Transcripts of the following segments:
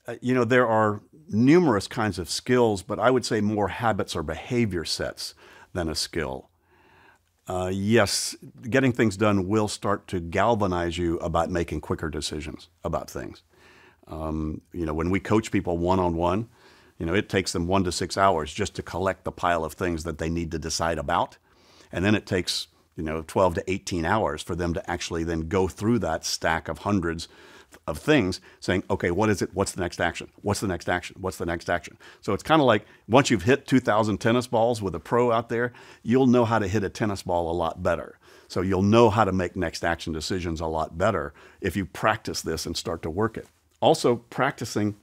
There are numerous kinds of skills, but I would say more habits or behavior sets than a skill. Yes, getting things done will start to galvanize you about making quicker decisions about things. When we coach people one-on-one, it takes them 1 to 6 hours just to collect the pile of things that they need to decide about. And then it takes, 12 to 18 hours for them to actually then go through that stack of hundreds of things saying, okay, what is it? What's the next action? What's the next action? What's the next action? So it's kind of like once you've hit 2,000 tennis balls with a pro out there, you'll know how to hit a tennis ball a lot better. So you'll know how to make next action decisions a lot better if you practice this and start to work it. Also practicing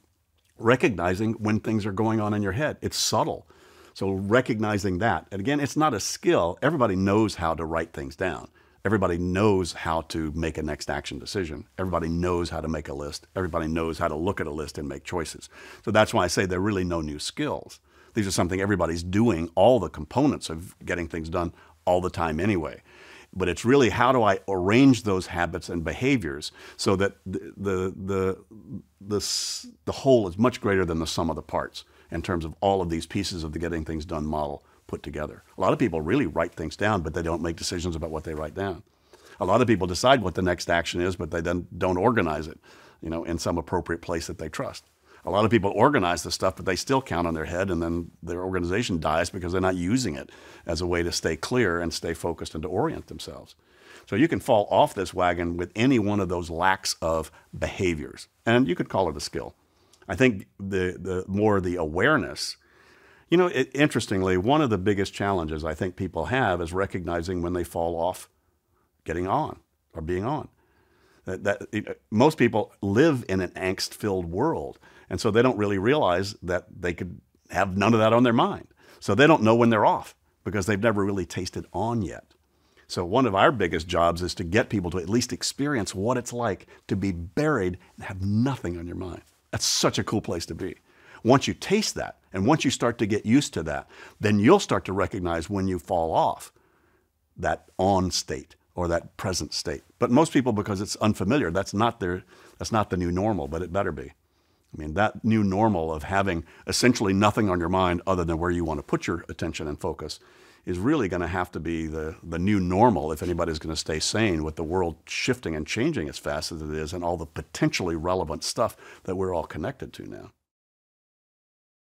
recognizing when things are going on in your head. It's subtle. So recognizing that. And again, it's not a skill. Everybody knows how to write things down. Everybody knows how to make a next action decision. Everybody knows how to make a list. Everybody knows how to look at a list and make choices. So that's why I say there are really no new skills. These are something everybody's doing, all the components of getting things done all the time anyway. But it's really how do I arrange those habits and behaviors so that the whole is much greater than the sum of the parts in terms of all of these pieces of the Getting Things Done model put together. A lot of people really write things down, but they don't make decisions about what they write down. A lot of people decide what the next action is, but they then don't organize it, in some appropriate place that they trust. A lot of people organize the stuff, but they still count on their head, and then their organization dies because they're not using it as a way to stay clear and stay focused and to orient themselves. So you can fall off this wagon with any one of those lacks of behaviors, and you could call it a skill. I think the more the awareness, interestingly, one of the biggest challenges I think people have is recognizing when they fall off getting on or being on. Most people live in an angst-filled world, and so they don't really realize that they could have none of that on their mind. So they don't know when they're off because they've never really tasted on yet. So one of our biggest jobs is to get people to at least experience what it's like to be buried and have nothing on your mind. That's such a cool place to be. Once you taste that, and once you start to get used to that, then you'll start to recognize when you fall off that on state or that present state. But most people, because it's unfamiliar, that's not the new normal, but it better be. I mean, that new normal of having essentially nothing on your mind other than where you want to put your attention and focus is really going to have to be the new normal if anybody's going to stay sane with the world shifting and changing as fast as it is and all the potentially relevant stuff that we're all connected to now.